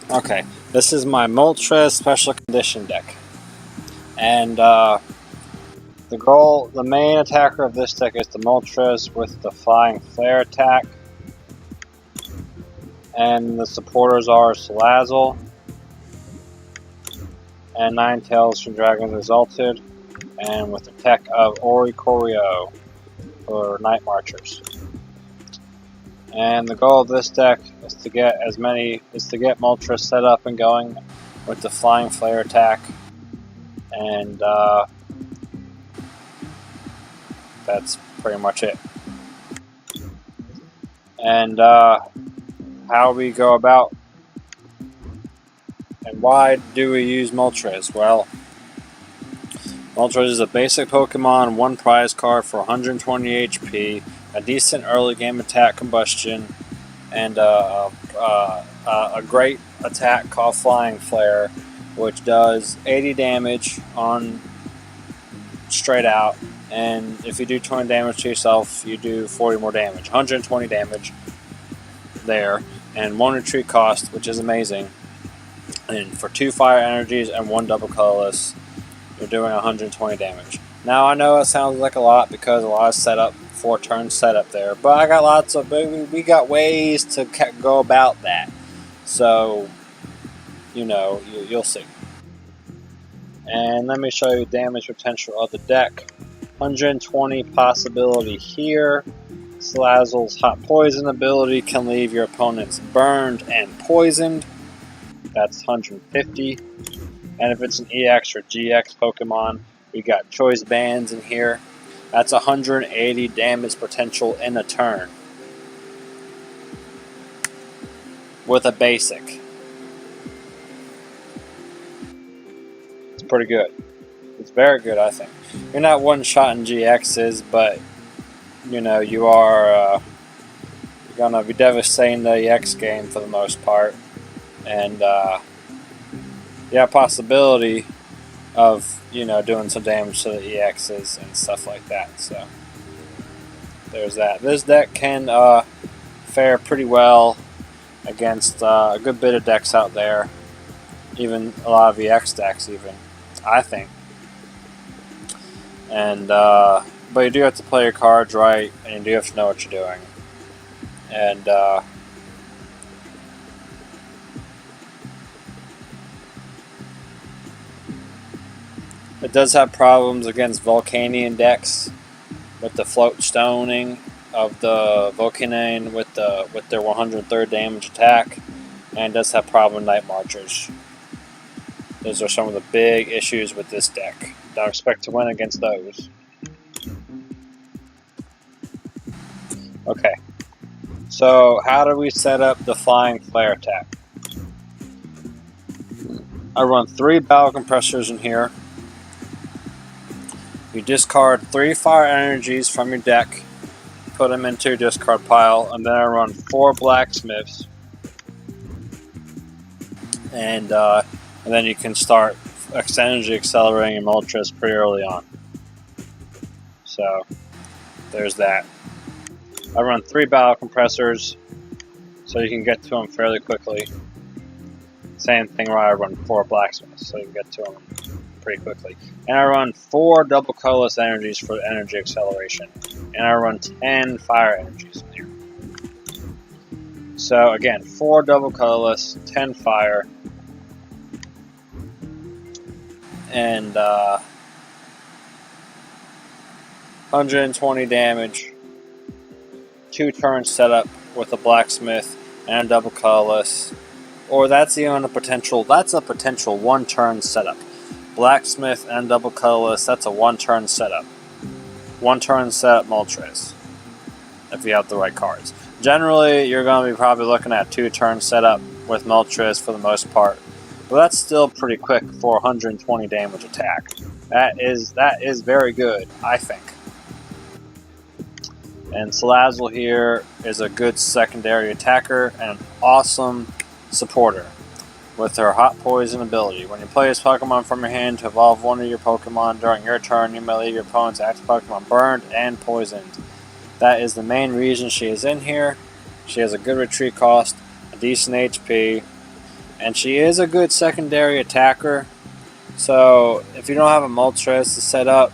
Okay, this is my Moltres Special Condition deck. And the main attacker of this deck is the Moltres with the Flying Flare attack. And the supporters are Salazzle and Ninetales from Dragons Exalted, and with the tech of Oricorio for Night Marchers. And the goal of this deck is to get Moltres set up and going with the Flying Flare attack, and that's pretty much it. And how we go about and why do we use Moltres? Well, Moltres is a basic Pokemon, one prize card for 120 HP, a decent early game attack combustion, and a great attack called Flying Flare, which does 80 damage on straight out, and if you do 20 damage to yourself, you do 40 more damage. 120 damage there, and 1 retreat cost, which is amazing. And for 2 fire energies and 1 double colorless, you're doing 120 damage. Now I know it sounds like a lot because a lot of setup, 4 turn setup there, but I got we got ways to go about that. So, you'll see. And let me show you damage potential of the deck. 120 possibility here. Salazzle's Hot Poison ability can leave your opponents burned and poisoned. That's 150. And if it's an EX or GX Pokemon, we got Choice Bands in here. That's 180 damage potential in a turn with a basic. It's pretty good. It's very good, I think. You're not one-shotting GXs, but you are gonna be devastating the EX game for the most part, and possibility of doing some damage to the EXs and stuff like that. So there's that. This deck can fare pretty well against a good bit of decks out there, even a lot of EX decks, even I think. And but you do have to play your cards right, and you do have to know what you're doing. And it does have problems against Volcanion decks with the float stoning of the Volcanion with their 103rd damage attack, and it does have problem with Night Marchers. Those are some of the big issues with this deck. Don't expect to win against those. Okay, so how do we set up the Flying Flare attack? I run 3 Battle Compressors in here. You discard 3 fire energies from your deck, put them into your discard pile, and then I run 4 Blacksmiths, and then you can start energy accelerating your Moltres pretty early on. So there's that. I run 3 Battle Compressors, so you can get to them fairly quickly. Same thing where I run 4 Blacksmiths, so you can get to them pretty quickly. And I run 4 double colorless energies for energy acceleration. And I run 10 fire energies in here. So again, 4 double colorless, 10 fire, and 120 damage. 2 turns setup with a Blacksmith and a double colorless. Or that's even a potential 1 turn setup. Blacksmith and double colorless, that's a 1 turn setup. 1 turn setup Moltres, if you have the right cards. Generally, you're going to be probably looking at 2 turn setup with Moltres for the most part. But that's still pretty quick for 120 damage attack. That is very good, I think. And Salazzle here is a good secondary attacker and an awesome supporter with her Hot Poison ability. When you play this Pokemon from your hand to evolve one of your Pokemon during your turn, you may leave your opponent's active Pokemon burned and poisoned. That is the main reason she is in here. She has a good retreat cost, a decent HP, and she is a good secondary attacker. So if you don't have a Moltres to set up,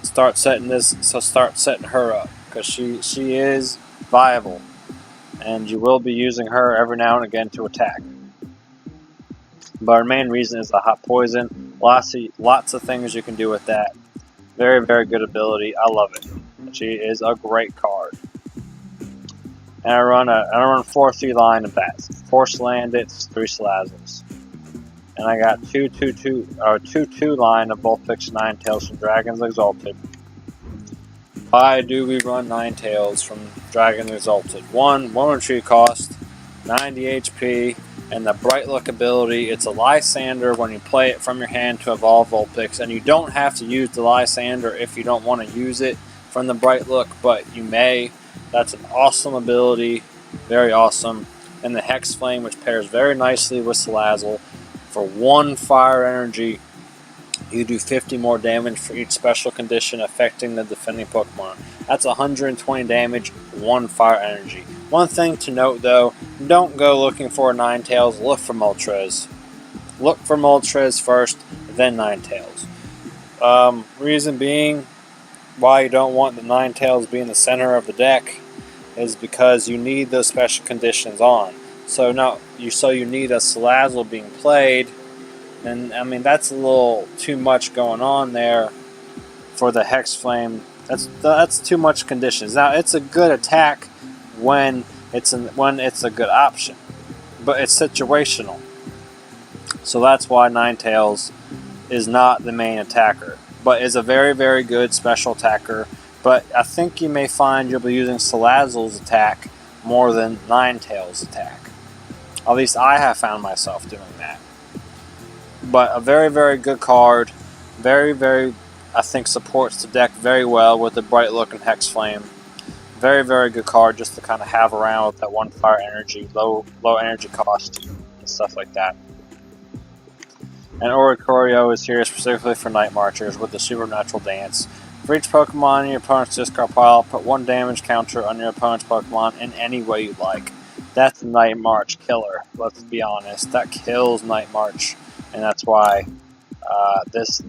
start setting her up, because she is viable, and you will be using her every now and again to attack. But our main reason is the hot poison. Lots of things you can do with that. Very, very good ability. I love it. She is a great card. And I run 4-3 line of bats. 4 Slandits, 3 Salazzles. And I got 2-2 line of both fixed Ninetales from Dragon's Exalted. Why do we run Ninetales from Dragon Exalted? 1 retreat cost, 90 HP, and the Bright Look ability. It's a Lysander when you play it from your hand to evolve Vulpix, and you don't have to use the Lysander if you don't want to use it from the Bright Look, but you may. That's an awesome ability, very awesome. And the Hex Flame, which pairs very nicely with Salazzle. For 1 fire energy, you do 50 more damage for each special condition affecting the defending Pokemon. That's 120 damage, 1 fire energy. One thing to note though, don't go looking for a Ninetales, look for Moltres. Look for Moltres first, then Ninetales. Reason being why you don't want the Ninetales being the center of the deck is because you need those special conditions on. So you need a Salazzle being played, and I mean that's a little too much going on there for the Hex Flame. That's too much conditions. Now it's a good attack when it's a good option, but it's situational. So that's why Ninetales is not the main attacker, but is a very, very good special attacker. But I think you may find you'll be using Salazzle's attack more than Ninetales' attack. At least I have found myself doing that. But a very, very good card. Very, very, I think, supports the deck very well with the Bright Look and Hex Flame. Very, very good card just to kind of have around with that 1 fire energy, low energy cost, and stuff like that. And Oricorio is here specifically for Night Marchers with the Supernatural Dance. For each Pokemon in your opponent's discard pile, put 1 damage counter on your opponent's Pokemon in any way you like. That's a Night March killer, let's be honest. That kills Night March, and that's why this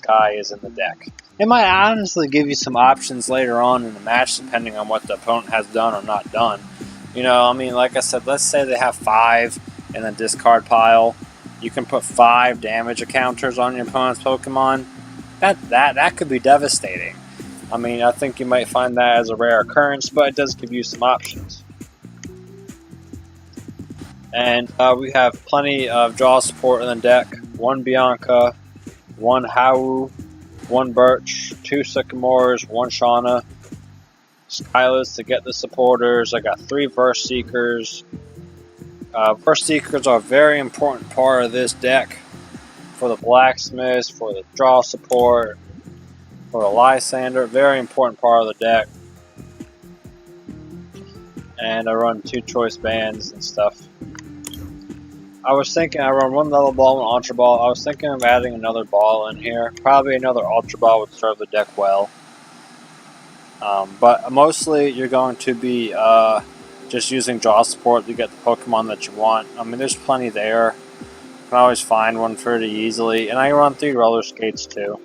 guy is in the deck. It might honestly give you some options later on in the match, depending on what the opponent has done or not done. You know, I mean, like I said, let's say they have 5 in the discard pile. You can put 5 damage counters on your opponent's Pokemon. That could be devastating. I mean, I think you might find that as a rare occurrence, but it does give you some options. And we have plenty of draw support in the deck. 1 Bianca, 1 Hau, 1 Birch, 2 Sycamores, 1 Shauna, Skyless to get the supporters. I got 3 Verse Seekers. Verse Seekers are a very important part of this deck for the Blacksmiths, for the draw support, for the Lysander. Very important part of the deck. And I run 2 choice bands and stuff. I was thinking I run 1 Level Ball, 1 Ultra Ball. I was thinking of adding another ball in here. Probably another Ultra Ball would serve the deck well. But mostly you're going to be just using draw support to get the Pokemon that you want. I mean, there's plenty there. You can always find one pretty easily. And I run 3 Roller Skates too.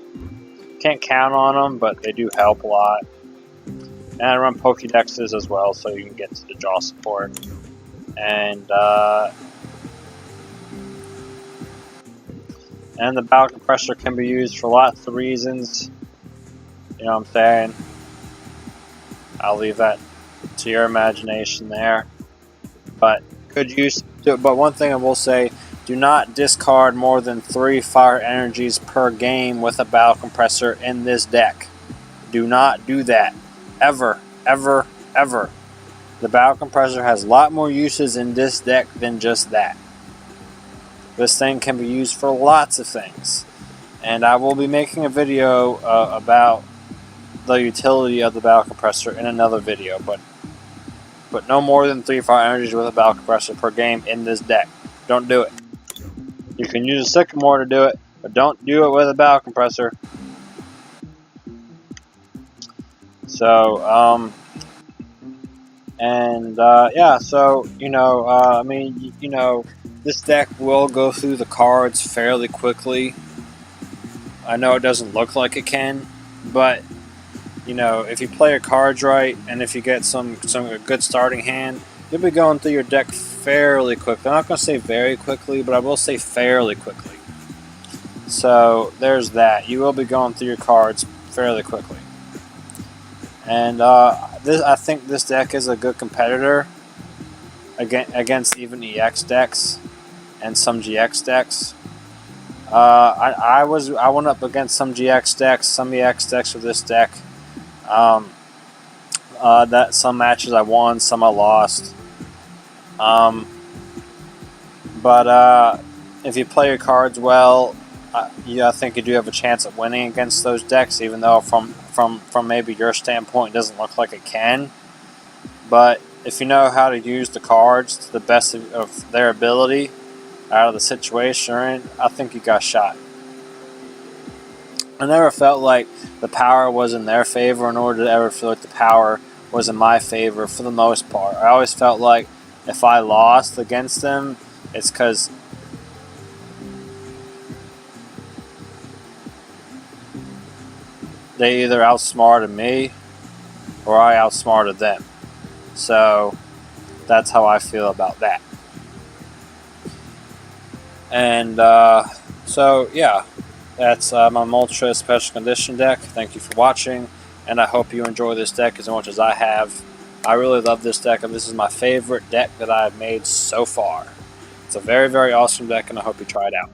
Can't count on them, but they do help a lot. And I run Pokédexes as well, so you can get to the draw support. And the Battle Compressor can be used for lots of reasons. You know what I'm saying? I'll leave that to your imagination there. But but one thing I will say, do not discard more than 3 fire energies per game with a Battle Compressor in this deck. Do not do that. Ever, ever, ever. The Battle Compressor has a lot more uses in this deck than just that. This thing can be used for lots of things. And I will be making a video about the utility of the Battle Compressor in another video. But no more than 3 fire energies with a Battle Compressor per game in this deck. Don't do it. You can use a Sycamore to do it, but don't do it with a Battle Compressor. So, yeah, so, I mean, This deck will go through the cards fairly quickly. I know it doesn't look like it can, but you know, if you play your cards right and if you get a good starting hand, you'll be going through your deck fairly quickly. I'm not going to say very quickly, but I will say fairly quickly. So there's that. You will be going through your cards fairly quickly. And I think this deck is a good competitor against even EX decks and some GX decks. I went up against some GX decks, some EX decks with this deck. That some matches I won, some I lost. But if you play your cards well, I think you do have a chance at winning against those decks, even though from maybe your standpoint it doesn't look like it can. But if you know how to use the cards to the best of their ability out of the situation you're in, I think you got a shot. I never felt like the power was in their favor in order to ever feel like the power was in my favor for the most part. I always felt like if I lost against them, it's because they either outsmarted me or I outsmarted them. So that's how I feel about that. And so yeah, that's my Moltres Special Condition deck. Thank you for watching, and I hope you enjoy this deck as much as I have. I really love this deck, and this is my favorite deck that I've made so far. It's a very, very awesome deck, and I hope you try it out.